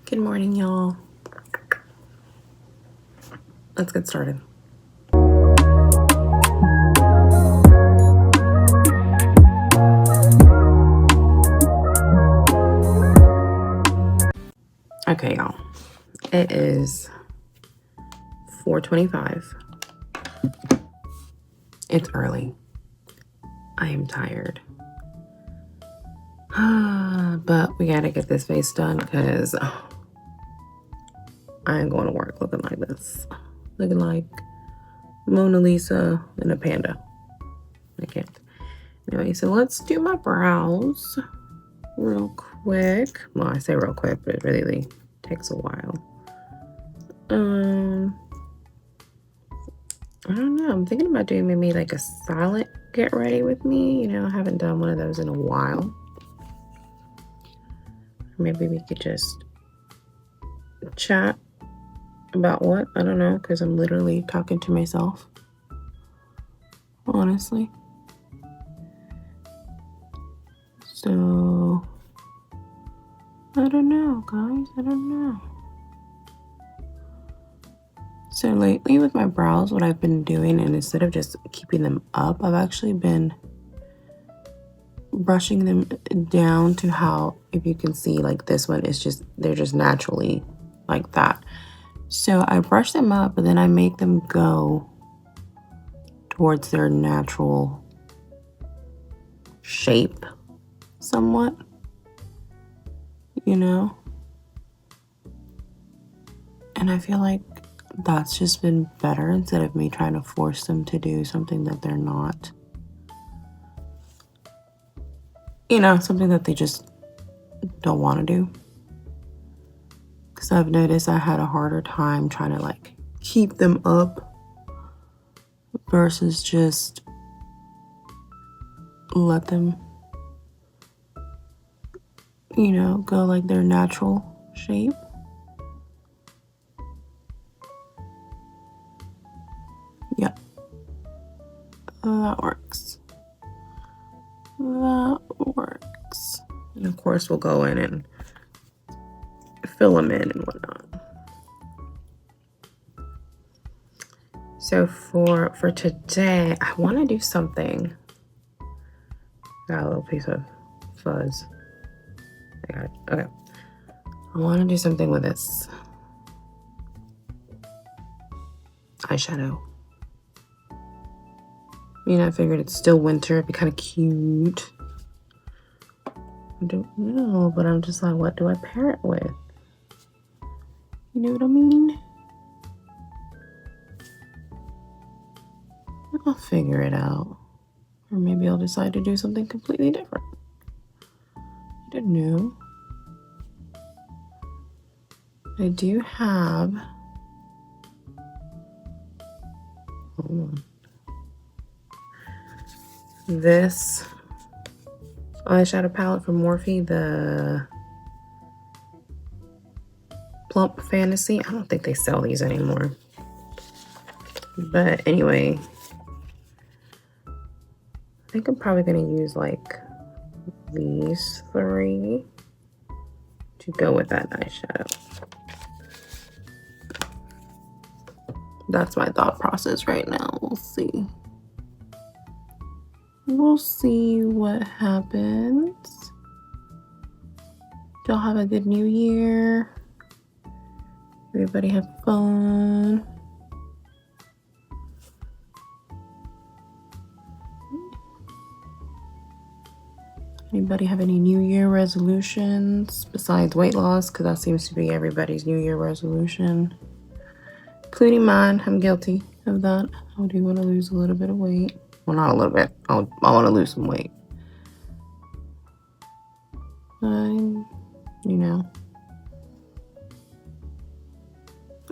Good morning, y'all. Let's get started. Okay, y'all. It is 4:25. It's early. I am tired. But we gotta get this face done because I ain't going to work looking like this. Looking like Mona Lisa and a panda. I can't. Anyway, so let's do my brows real quick. Well, I say real quick, but it really takes a while. I don't know. I'm thinking about doing maybe like a silent get ready with me. I haven't done one of those in a while. Maybe we could just chat about what? I don't know, because I'm literally talking to myself. Honestly. So, I don't know, guys. I don't know. So lately with my brows, what I've been doing, and instead of just keeping them up, I've actually been brushing them down to how, if you can see, like this one is just, they're just naturally like that. So I brush them up, but then I make them go towards their natural shape somewhat, and I feel like that's just been better instead of me trying to force them to do something that they're not, something that they just don't want to do. Because I've noticed I had a harder time trying to like keep them up versus just let them, go like their natural shape. Yeah, that works. That works. And of course, we'll go in and fill them in and whatnot. So for today, I want to do something. Got a little piece of fuzz. I got it. Okay. I want to do something with this eyeshadow. I figured it's still winter. It'd be kind of cute. I don't know, but I'm just like, what do I pair it with? You know what I mean? I'll figure it out. Or maybe I'll decide to do something completely different. I don't know. I do have... Hold on. This eyeshadow palette from Morphe, the Plump Fantasy. I don't think they sell these anymore. But anyway, I think I'm probably going to use like these three to go with that eyeshadow. That's my thought process right now. We'll see. We'll see what happens. Y'all have a good new year. Everybody have fun. Anybody have any New Year resolutions besides weight loss? Because that seems to be everybody's New Year resolution, including mine. I'm guilty of that. I do want to lose a little bit of weight. Well, not a little bit. I want to lose some weight.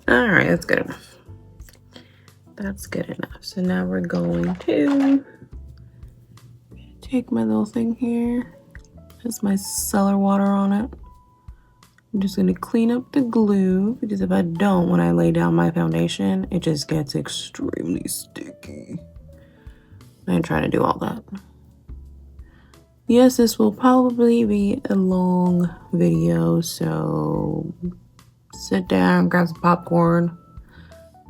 All right, that's good enough. That's good enough. So now we're going to take my little thing here. Has my cellar water on it. I'm just going to clean up the glue because if I don't, when I lay down my foundation, it just gets extremely sticky. I ain't trying to do all that. Yes, this will probably be a long video, so sit down, grab some popcorn,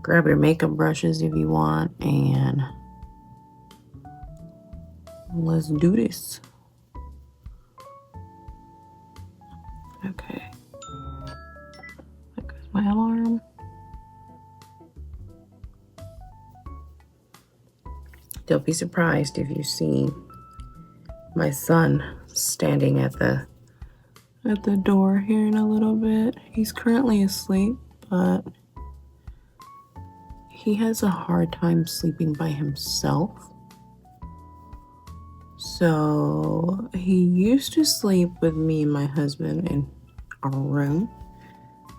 grab your makeup brushes if you want, and let's do this. Okay. There goes my alarm. Don't be surprised if you see my son standing at the door here in a little bit. He's currently asleep, but he has a hard time sleeping by himself. So he used to sleep with me and my husband in our room,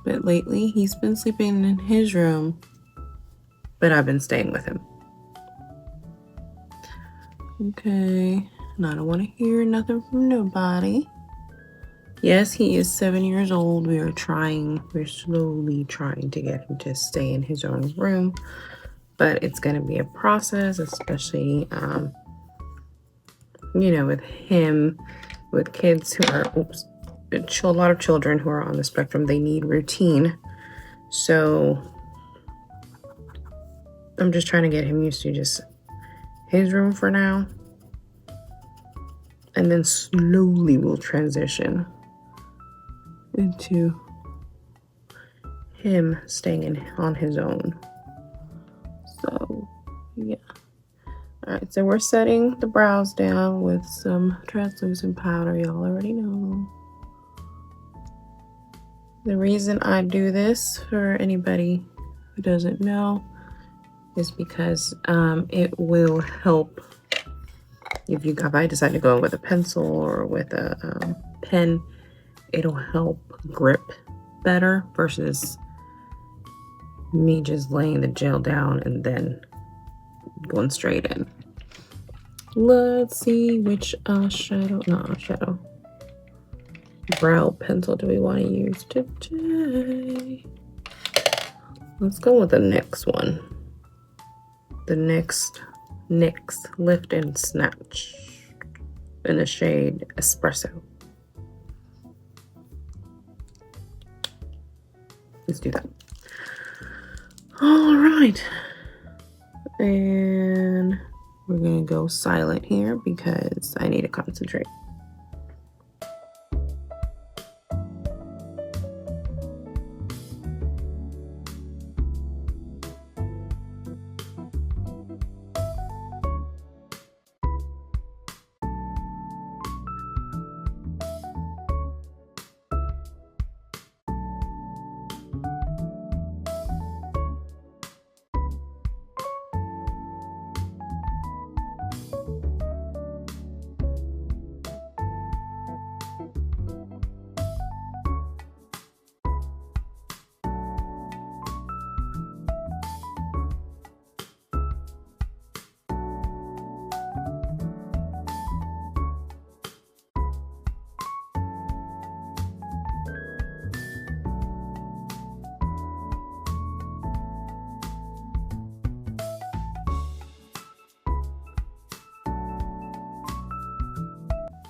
but lately he's been sleeping in his room, but I've been staying with him. Okay, and I don't want to hear nothing from nobody. Yes, he is 7 years old. We're slowly trying to get him to stay in his own room, but it's going to be a process, especially, with kids who are, a lot of children who are on the spectrum, they need routine. So I'm just trying to get him used to just his room for now. And then slowly we'll transition into him staying on his own. So, yeah. All right, so we're setting the brows down with some translucent powder. Y'all already know. The reason I do this, for anybody who doesn't know, is because it will help if I decide to go with a pencil or with a pen, it'll help grip better versus me just laying the gel down and then going straight in. Let's see which brow pencil do we want to use today? Let's go with the NYX one. The NYX Lift and Snatch in the shade Espresso. Let's do that. All right. And we're going to go silent here because I need to concentrate.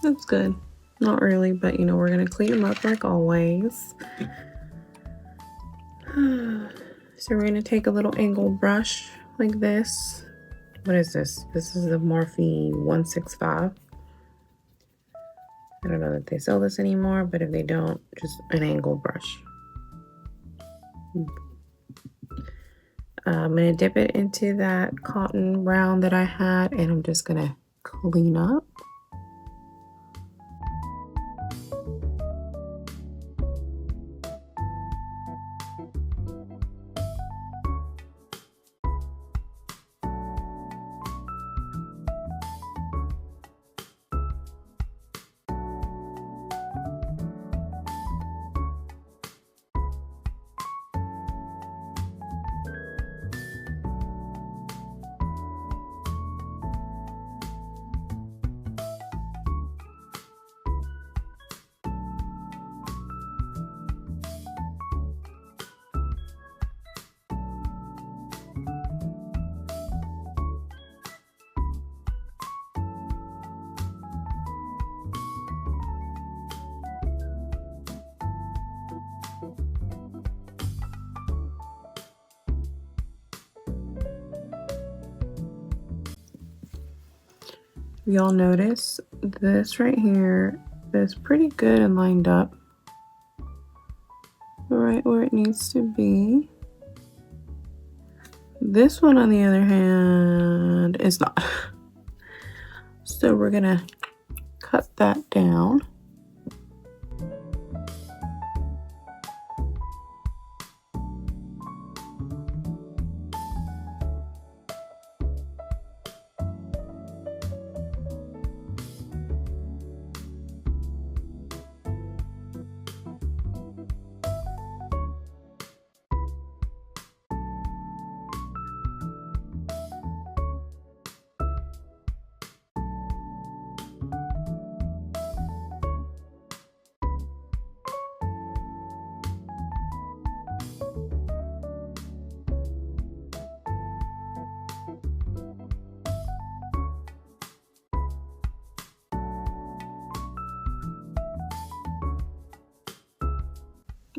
That's good. Not really, but we're going to clean them up like always. So we're going to take a little angled brush like this. What is this? This is the Morphe 165. I don't know that they sell this anymore, but if they don't, just an angled brush. I'm going to dip it into that cotton round that I had, and I'm just going to clean up. y'all notice this right here is pretty good and lined up right where it needs to be. This one, on the other hand, is not. So we're gonna cut that down.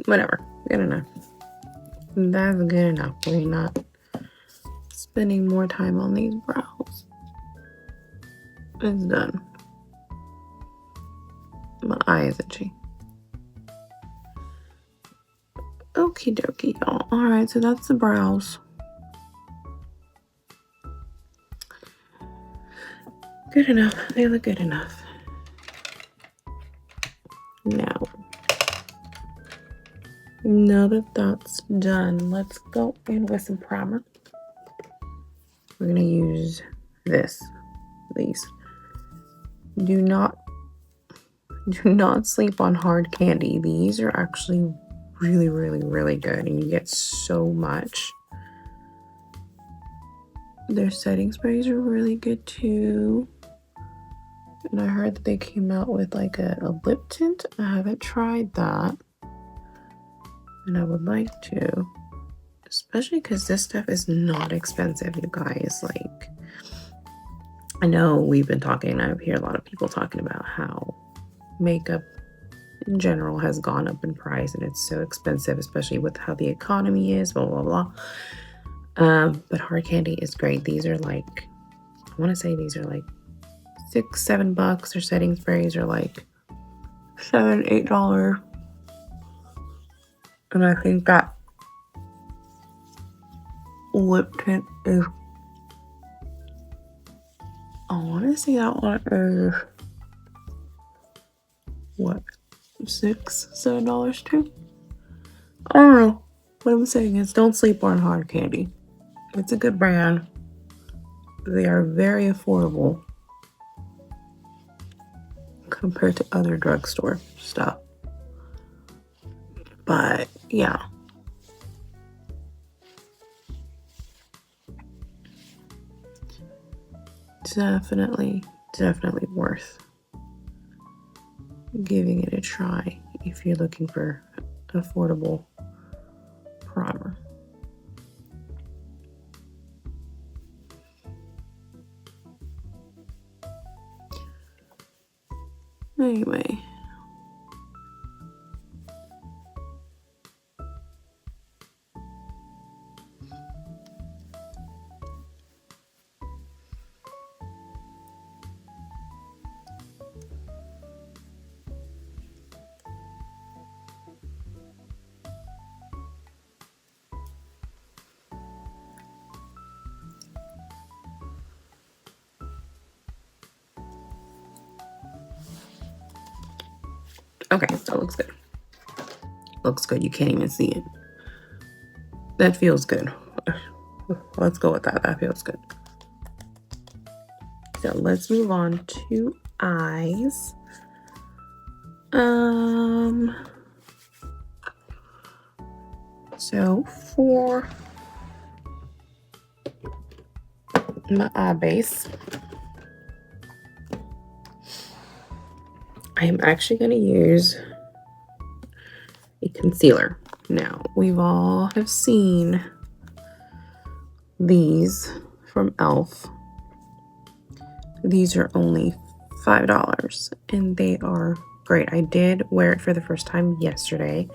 Whatever, good enough. That's good enough. We're not spending more time on these brows. It's done. My eye is itchy. Okie dokie, y'all. Alright, so that's the brows. Good enough. They look good enough. Now that that's done, let's go in with some primer. We're gonna use these. Do not sleep on hard candy. These are actually really, really, really good, and you get so much. Their setting sprays are really good too. And I heard that they came out with like a lip tint. I haven't tried that. And I would like to, especially because this stuff is not expensive, you guys. Like, I know we've been talking, I hear a lot of people talking about how makeup in general has gone up in price and it's so expensive, especially with how the economy is, blah, blah, blah. But hard candy is great. These are like, I want to say these are like $6-7. Their setting sprays are like $7-8. And I think that lip tint is, I want to say that one is, what, $6-7 too? I don't know. What I'm saying is don't sleep on hard candy. It's a good brand. They are very affordable compared to other drugstore stuff. But yeah. Definitely worth giving it a try if you're looking for affordable primer. Anyway. Okay, that looks good. Looks good. You can't even see it. That feels good. Let's go with that. That feels good. So let's move on to eyes. So for my eye base, I am actually going to use a concealer. Now, we've all have seen these from e.l.f. These are only $5 and they are great. I did wear it for the first time yesterday.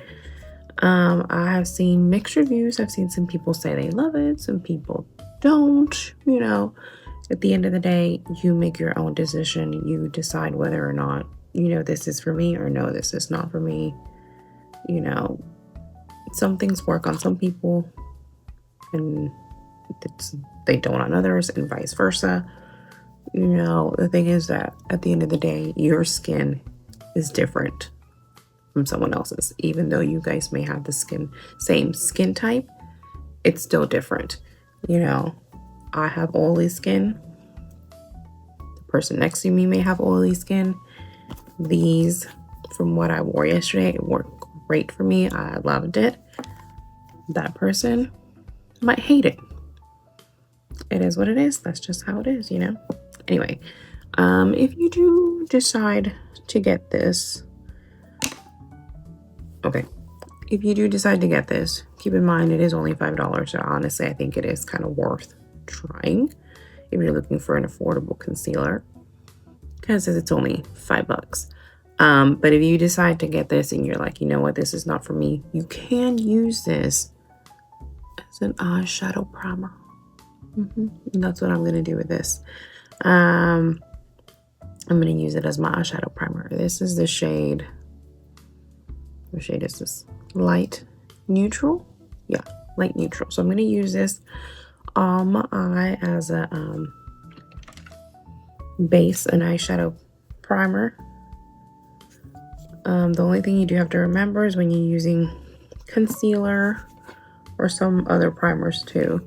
I have seen mixed reviews. I've seen some people say they love it, some people don't, you know. At the end of the day, you make your own decision. You decide whether or not, this is for me, or no, this is not for me. Some things work on some people and they don't on others, and vice versa. The thing is that at the end of the day, your skin is different from someone else's. Even though you guys may have the same skin type, it's still different. I have oily skin. The person next to me may have oily skin. These, from what I wore yesterday, it worked great for me. I loved it. That person might hate it. It is what it is. That's just how it is, Anyway, if you do decide to get this, okay. If you do decide to get this, keep in mind it is only $5. So honestly, I think it is kind of worth trying if you're looking for an affordable concealer, because it's only $5. But if you decide to get this and you're like, you know what, this is not for me, you can use this as an eyeshadow primer. And that's what I'm going to do with this. I'm going to use it as my eyeshadow primer. This is the shade. What shade is this? Light neutral? Yeah, light neutral. So I'm going to use this on my eye as a base, an eyeshadow primer. The only thing you do have to remember is when you're using concealer or some other primers too,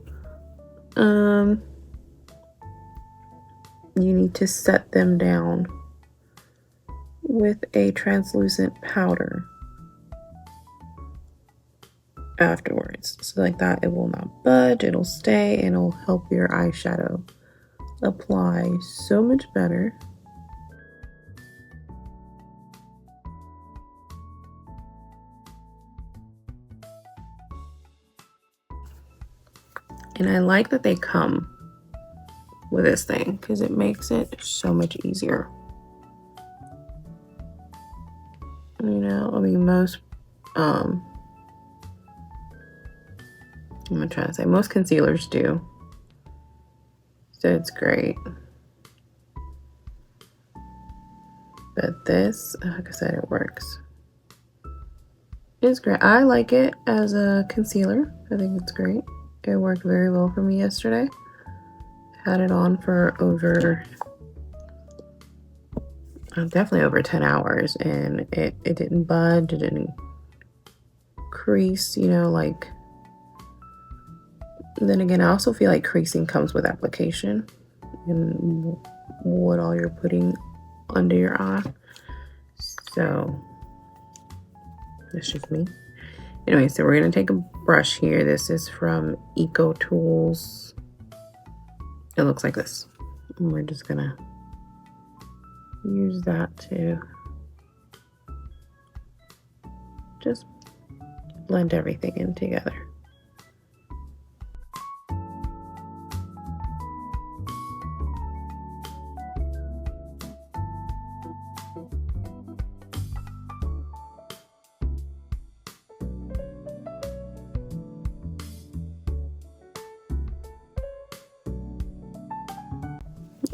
you need to set them down with a translucent powder afterwards. So like that, it will not budge, it'll stay, and it'll help your eyeshadow apply so much better. And I like that they come with this thing because it makes it so much easier. Most I'm gonna try to say most concealers do, so it's great. But this, like I said, it works. It's great. I like it as a concealer. I think it's great. It worked very well for me yesterday. Had it on for definitely over 10 hours, and it didn't budge, it didn't crease, like. Then again, I also feel like creasing comes with application and what all you're putting under your eye. So that's just me. Anyway, so we're gonna take a brush here. This is from Eco Tools. It looks like this. And we're just gonna use that to just blend everything in together.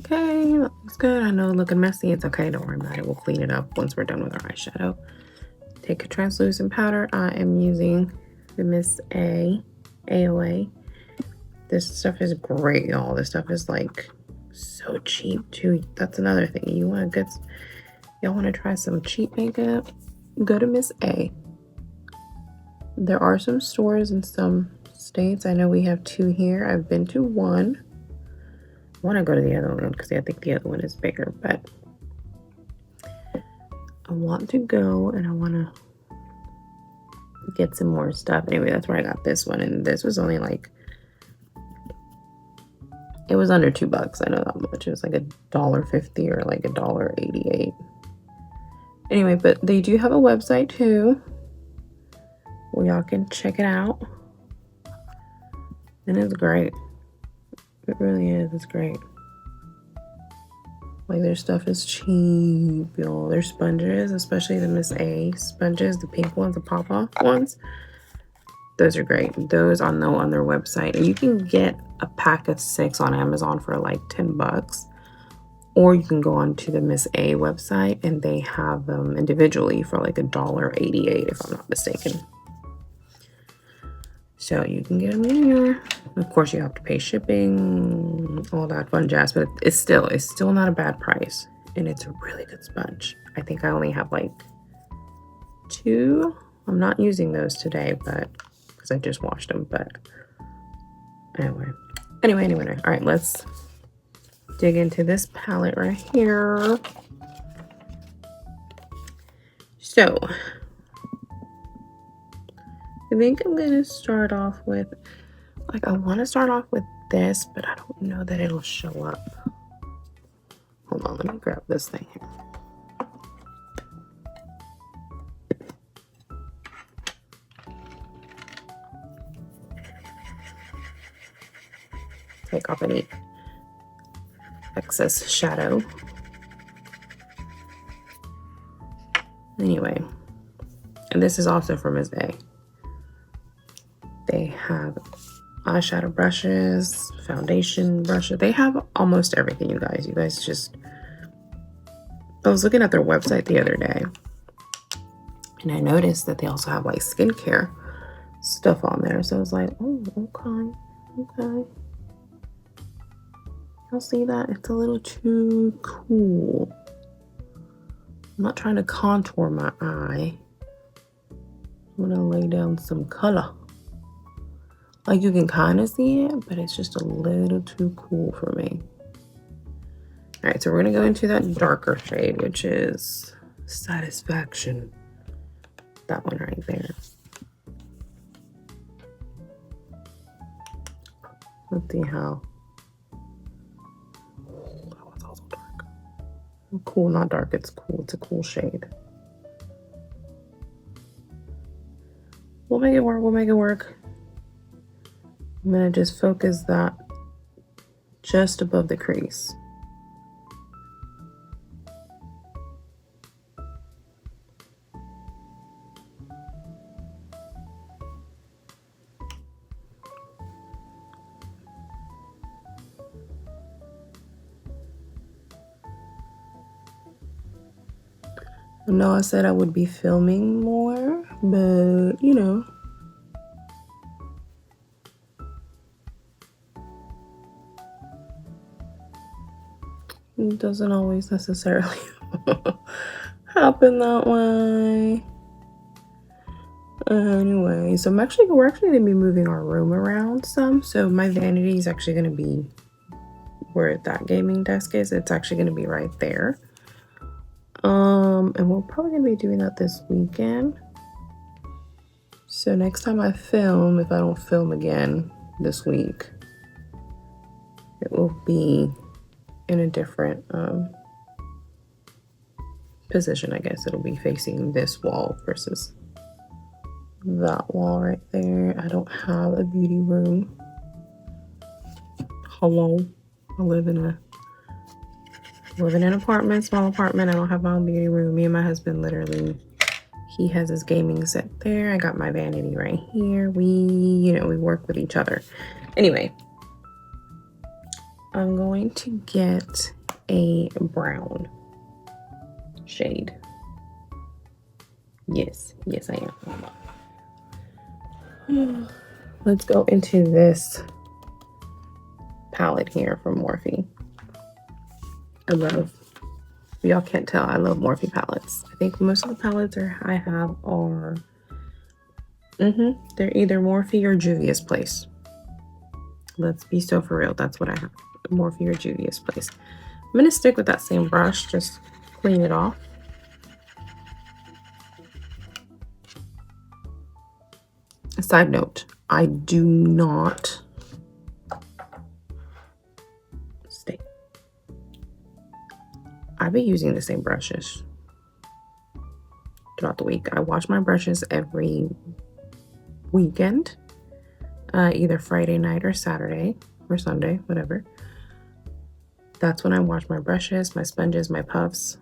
Okay, looks good. I know looking messy. It's okay, don't worry about it. We'll clean it up once we're done with our eyeshadow. Take a translucent powder. I am using the Miss AOA. This stuff is great, y'all. This stuff is like so cheap too. That's another thing. Y'all want to try some cheap makeup? Go to Miss A. There are some stores in some states. I know we have 2 here. I've been to 1. I want to go to the other one because I think the other one is bigger, but I want to go and I want to get some more stuff. Anyway, that's where I got this one, and this was only like, it was under $2. I know that much. It was like $1.50 or like $1.88. Anyway, but they do have a website too where y'all can check it out, and it's great. It really is. It's great. Like, their stuff is cheap, y'all. Their sponges, especially the Miss A sponges, the pink ones, the pop-off ones, Those are great. Those on their website. And you can get a pack of 6 on Amazon for like $10. Or you can go on to the Miss A website and they have them individually for like $1.88 if I'm not mistaken. So you can get them there. Of course, you have to pay shipping, all that fun jazz, but it's still not a bad price. And it's a really good sponge. I think I only have like 2. I'm not using those today, but because I just washed them. But anyway. All right, let's dig into this palette right here. So I think I'm gonna start off with, like, I want to start off with this, but I don't know that it'll show up. Hold on, let me grab this thing here. Take off any excess shadow. Anyway, and this is also from Miss A. They have eyeshadow brushes, foundation brushes. They have almost everything, you guys. You guys just... I was looking at their website the other day, and I noticed that they also have like skincare stuff on there. So I was like, oh, okay. Y'all see that? It's a little too cool. I'm not trying to contour my eye. I'm gonna lay down some color. Like, you can kind of see it, but it's just a little too cool for me. All right, so we're gonna go into that darker shade, which is Satisfaction. That one right there. Let's see how. That one's also dark. Cool, not dark, it's cool. It's a cool shade. We'll make it work. I'm gonna just focus that just above the crease. I know I said I would be filming more, but you know. It doesn't always necessarily happen that way. Anyway, so we're actually gonna be moving our room around some. So my vanity is actually gonna be where that gaming desk is. It's actually gonna be right there. And we're probably gonna be doing that this weekend. So next time I film, if I don't film again this week, it will be in a different position, I guess. It'll be facing this wall versus that wall right there. I don't have a beauty room. Hello. I live in an apartment, small apartment. I don't have my own beauty room. Me and my husband, literally, he has his gaming set there. I got my vanity right here. We work with each other. Anyway, I'm going to get a brown shade. Yes, I am. Let's go into this palette here from Morphe. Y'all can't tell, I love Morphe palettes. I think most of the palettes I have are, they're either Morphe or Juvia's Place. Let's be so for real, that's what I have, Morphe or Juvia's Place. I'm gonna stick with that same brush, just clean it off. A side note, I do not I've been using the same brushes throughout the week. I wash my brushes every weekend, either Friday night or Saturday or Sunday, whatever. That's when I wash my brushes, my sponges, my puffs.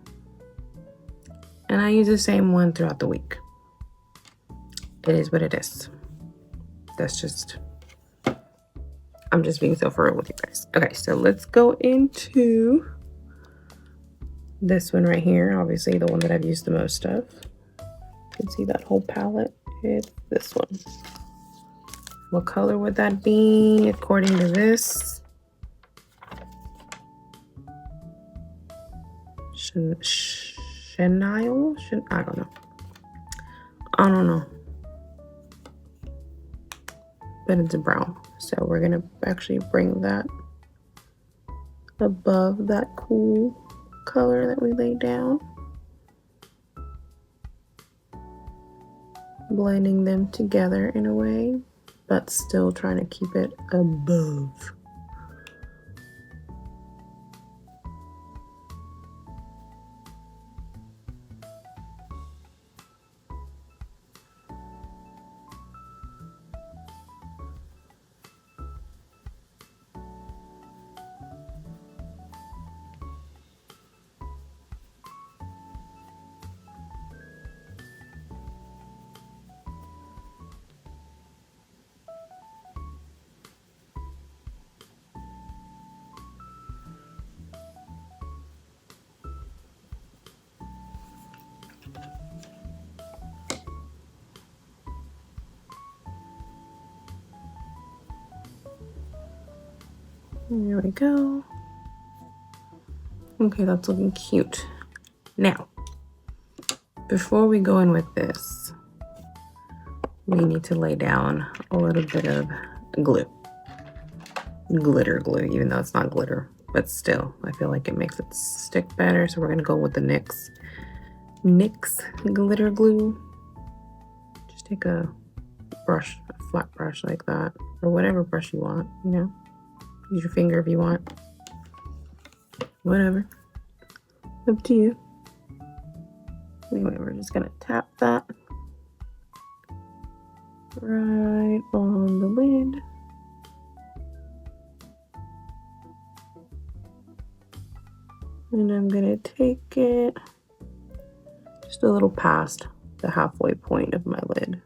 And I use the same one throughout the week. It is what it is. That's just, I'm just being so for real with you guys. Okay, so let's go into this one right here. Obviously the one that I've used the most of. You can see that whole palette. It's this one. What color would that be according to this? Chenille? I don't know. I don't know. But it's a brown. So we're gonna actually bring that above that cool color that we laid down. Blending them together in a way, but still trying to keep it above. There we go. Okay, that's looking cute. Now, before we go in with this, we need to lay down a little bit of glue. Glitter glue, even though it's not glitter, but still, I feel like it makes it stick better. So we're gonna go with the NYX glitter glue. Just take a brush, a flat brush like that, or whatever brush you want, you know. Use your finger if you want. Whatever. Up to you. Anyway, we're just gonna tap that right on the lid. And I'm gonna take it just a little past the halfway point of my lid.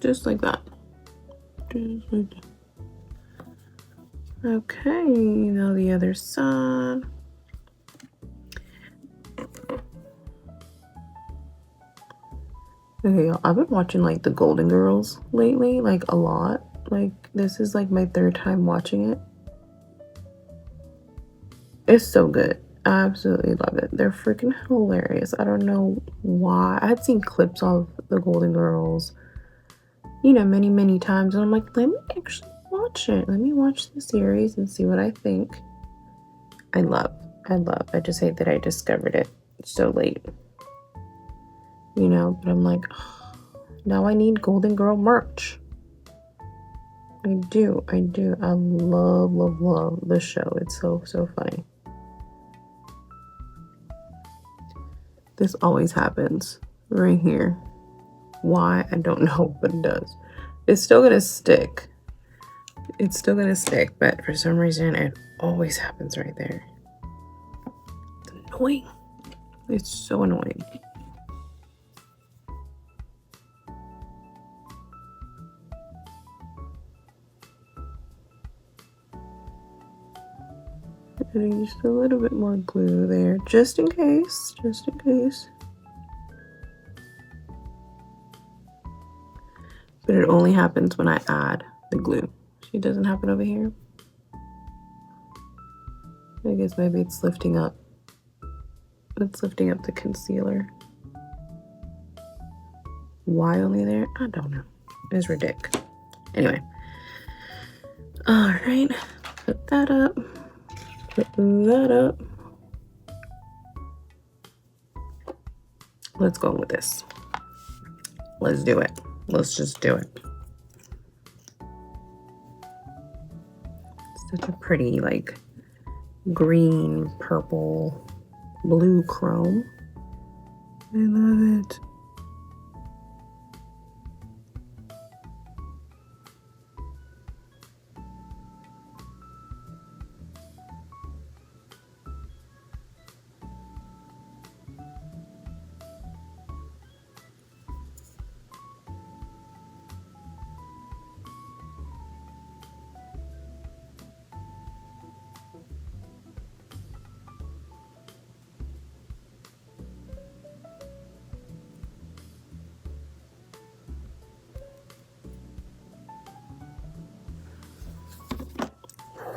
Just like that. Just like that. Okay, now the other side. Okay, y'all, I've been watching like the Golden Girls lately, like a lot. Like this is like my third time watching it. It's so good. I absolutely love it. They're freaking hilarious. I don't know why. I had seen clips of the Golden Girls, you know, many, many times. And I'm like, let me actually watch it. Let me watch the series and see what I think. I love. I just hate that I discovered it so late. You know, but I'm like, oh, now I need Golden Girl merch. I do. I love the show. It's so funny. This always happens right here. Why? I don't know, but it does. It's still gonna stick. It's still gonna stick, but for some reason it always happens right there. It's annoying. It's so annoying. Adding just a little bit more glue there, just in case, But it only happens when I add the glue. See, it doesn't happen over here. I guess maybe it's lifting up. It's lifting up the concealer. Why only there? I don't know. It's ridiculous. Anyway. All right, put that up. Put that up. Let's go with this. Let's do it. Let's just do it. Such a pretty, like, green, purple, blue chrome. I love it.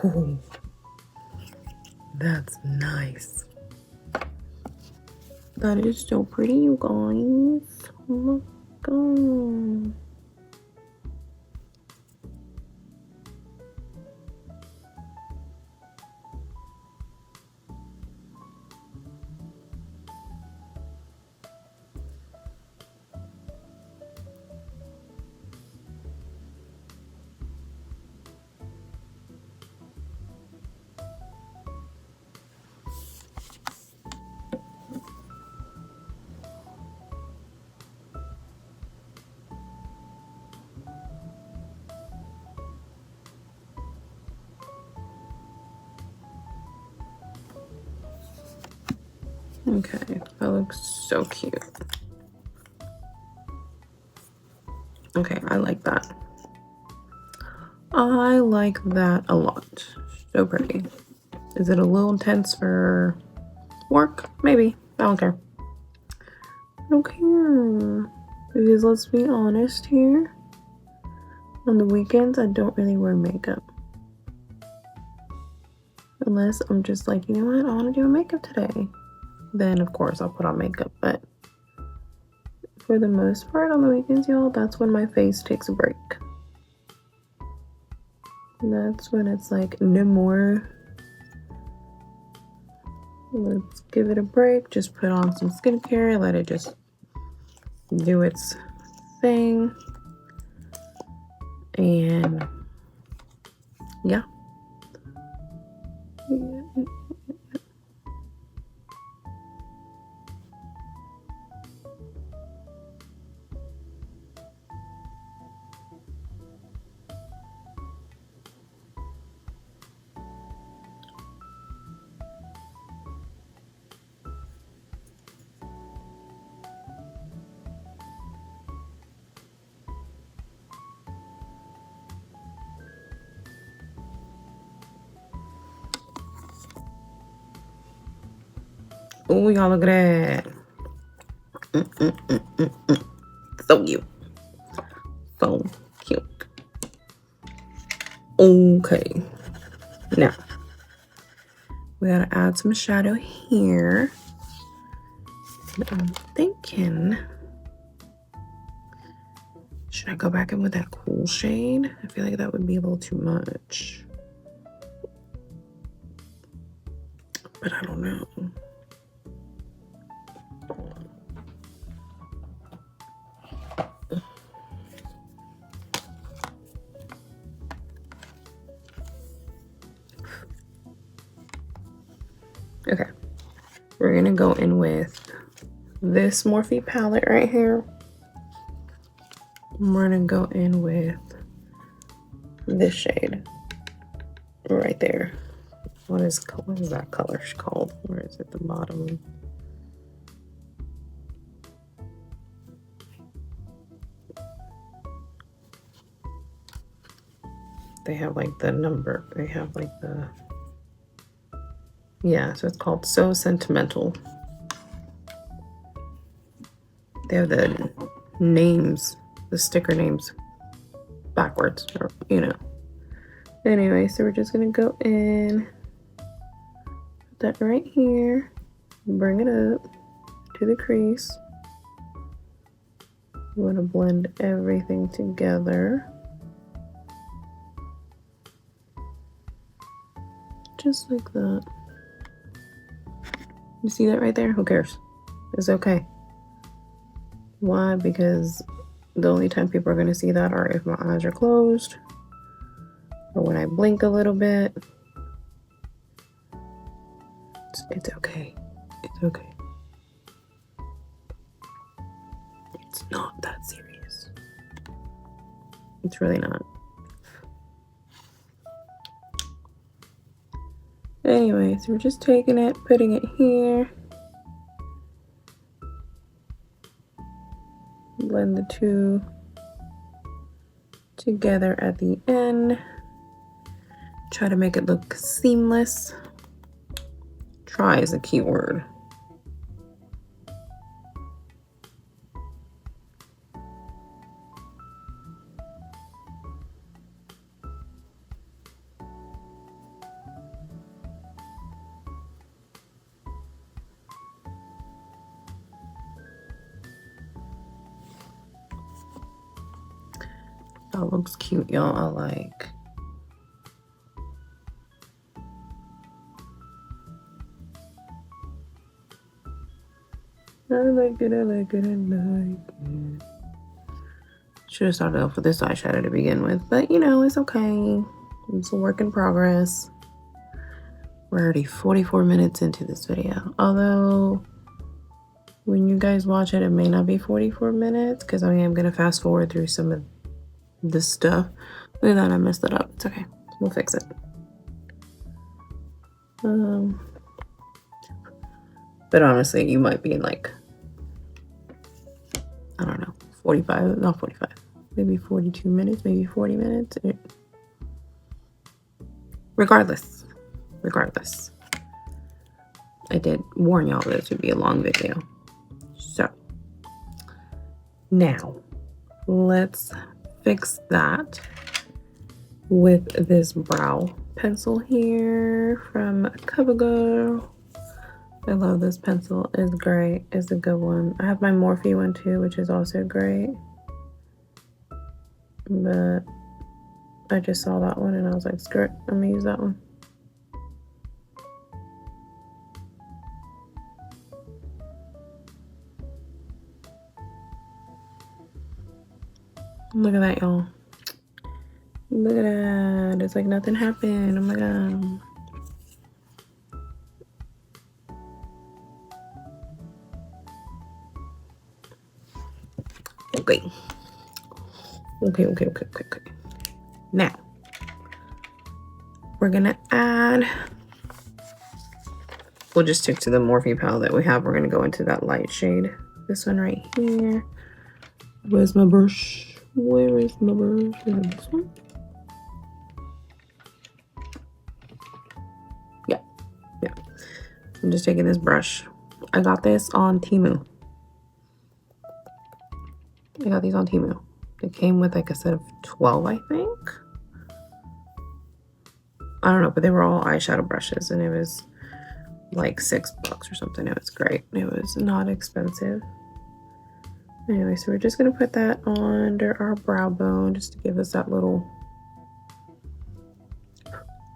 Oh, that's nice. That is so pretty, you guys. Oh my god. Okay, that looks so cute. Okay, I like that. I like that a lot. So pretty. Is it a little intense for work? Maybe. I don't care. I don't care. Because let's be honest here. On the weekends, I don't really wear makeup. Unless I'm just like, you know what, I want to do a makeup today. Then, of course, I'll put on makeup. But for the most part, on the weekends, y'all, that's when my face takes a break. That's when it's like, no more. Let's give it a break. Just put on some skincare. Let it just do its thing. And yeah. Oh, y'all look at that. So cute. So cute. Okay. Now, we gotta add some shadow here. I'm thinking, should I go back in with that cool shade? I feel like that would be a little too much. But I don't know. Okay, we're gonna go in with this Morphe palette right here. We're gonna go in with this shade right there. What is that color called? Where is it? The bottom. They have like the number. They have like the, yeah, so it's called So Sentimental. They have the names, the sticker names backwards, or you know. Anyway, so we're just gonna go in, put that right here, bring it up to the crease. We want to blend everything together. Just like that. You see that right there? Who cares? It's okay. Why? Because the only time people are going to see that are if my eyes are closed or when I blink a little bit. It's okay. It's okay. It's not that serious. It's really not. Anyway, so we're just taking it, putting it here. Blend the two together at the end. Try to make it look seamless. Try is a key word. That looks cute, y'all. I like. I like it, I like it, I like it. Should have started off with this eyeshadow to begin with, but you know, it's okay. It's a work in progress. We're already 44 minutes into this video. Although, when you guys watch it, it may not be 44 minutes because I am going to fast forward through some of this stuff. Look at that, I messed it up. It's okay. We'll fix it. But honestly, you might be in like, I don't know, 45, not 45, maybe 42 minutes, maybe 40 minutes. Regardless, I did warn y'all this would be a long video. So now let's fix that with this brow pencil here from CoverGirl. I love this pencil. It's great. It's a good one. I have my Morphe one too, which is also great. But I just saw that one and I was like, screw it, I'm gonna use that one. Look at that, y'all. Look at that. It's like nothing happened. Oh my god. Okay. Now, we're gonna add, we'll just stick to the Morphe palette that we have. We're gonna go into that light shade. This one right here. Where's my brush? Where is my brush? Is it this one? Yeah. I'm just taking this brush. I got this on Temu. I got these on Temu. It came with like a set of 12, I think. I don't know, but they were all eyeshadow brushes and it was like $6 or something. It was great. It was not expensive. Anyway, so we're just gonna put that under our brow bone just to give us that little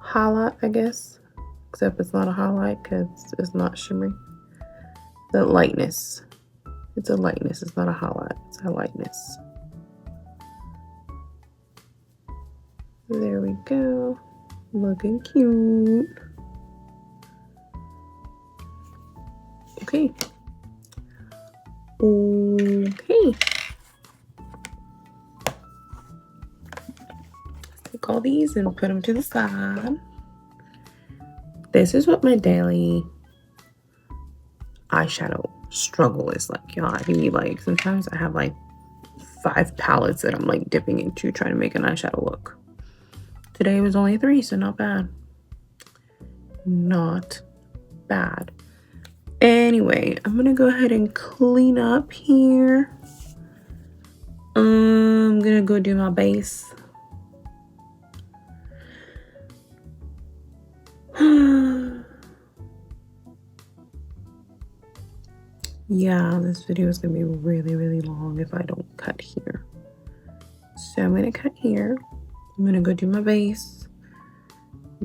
highlight, I guess. Except it's not a highlight because it's not shimmery. The lightness. It's a lightness. It's not a highlight. It's a lightness. There we go. Looking cute. Okay. Let's take all these and put them to the side. This is what my daily eyeshadow struggle is like, y'all. I mean, like sometimes I have like 5 palettes that I'm like dipping into trying to make an eyeshadow look. Today was only 3, so not bad. Not bad. Anyway, I'm gonna go ahead and clean up here. I'm gonna go do my base. Yeah, this video is gonna be really long if I don't cut here. So I'm gonna cut here. I'm gonna go do my base,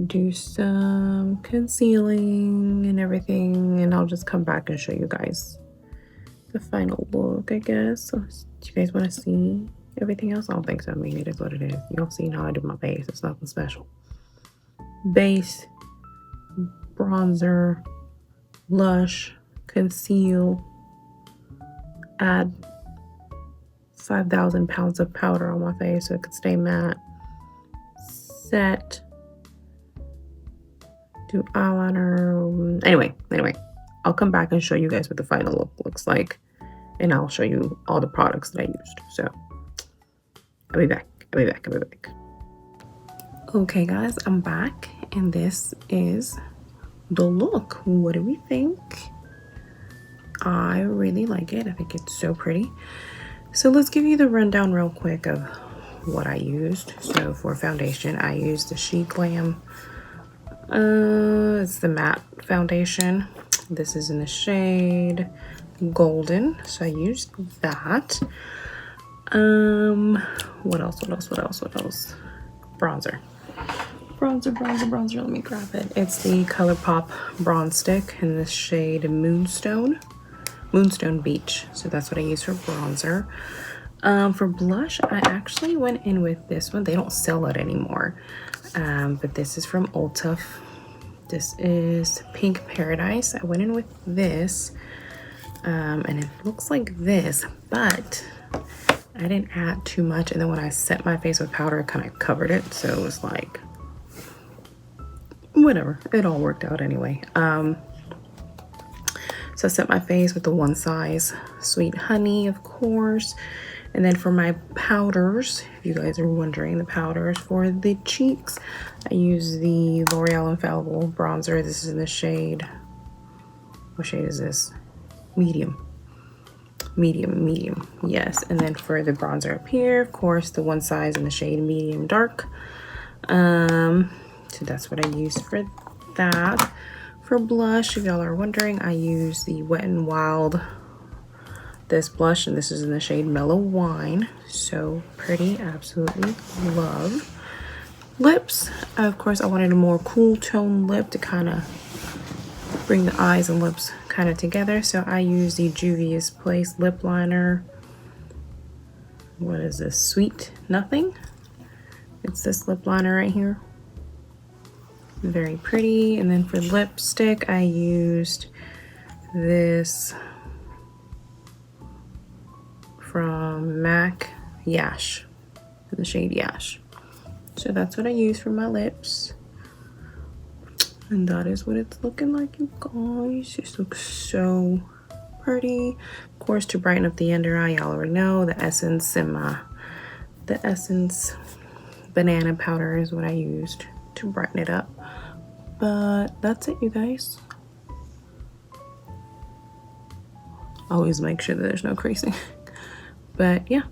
do some concealing and everything, and I'll just come back and show you guys the final look, I guess. So, do you guys want to see everything else? I don't think so. I mean, it is what it is. You'll see how I do my base. It's nothing special. Base, bronzer, blush, conceal, add 5,000 pounds of powder on my face so it could stay matte, set, do eyeliner. Anyway, I'll come back and show you guys what the final look looks like, and I'll show you all the products that I used. So I'll be back. Okay guys, I'm back and this is the look. What do we think? I really like it. I think it's so pretty. So let's give you the rundown real quick of what I used. So for foundation, I used the She Glam. It's the matte foundation. This is in the shade Golden. So I used that. What else? Bronzer. Let me grab it. It's the ColourPop Bronze Stick in the shade Moonstone Beach. So that's what I use for bronzer. For blush, I actually went in with this one. They don't sell it anymore. But this is from Ulta. This is Pink Paradise. I went in with this. And it looks like this, but I didn't add too much. And then when I set my face with powder, it kind of covered it. So it was like, whatever. It all worked out anyway. So I set my face with the One Size Sweet Honey, of course. And then for my powders, if you guys are wondering, the powders for the cheeks, I use the L'Oreal Infallible Bronzer. This is in the shade, what shade is this? Medium, yes. And then for the bronzer up here, of course, the One Size in the shade Medium Dark. So that's what I use for that. For blush, if y'all are wondering, I use the Wet n Wild this blush, and this is in the shade Mellow Wine. So pretty, absolutely love. Lips, of course, I wanted a more cool tone lip to kind of bring the eyes and lips kind of together. So I use the Juvia's Place lip liner. What is this? Sweet Nothing. It's this lip liner right here. Very pretty. And then for lipstick, I used this from MAC Yash, in the shade Yash. So that's what I use for my lips. And that is what it's looking like, you guys. This looks so pretty. Of course, to brighten up the under eye, y'all already know the Essence banana powder is what I used to brighten it up. But that's it, you guys. Always make sure that there's no creasing. But yeah,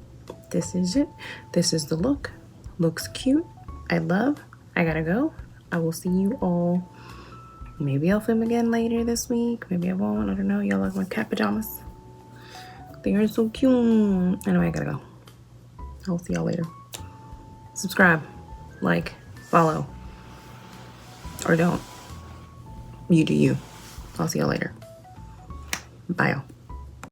this is it. This is the look. Looks cute. I gotta go. I will see you all. Maybe I'll film again later this week. Maybe I won't. I don't know. Y'all like my cat pajamas? They are so cute. Anyway, I gotta go. I'll see y'all later. Subscribe, like, follow, or don't. You do you. I'll see y'all later. Bye, y'all.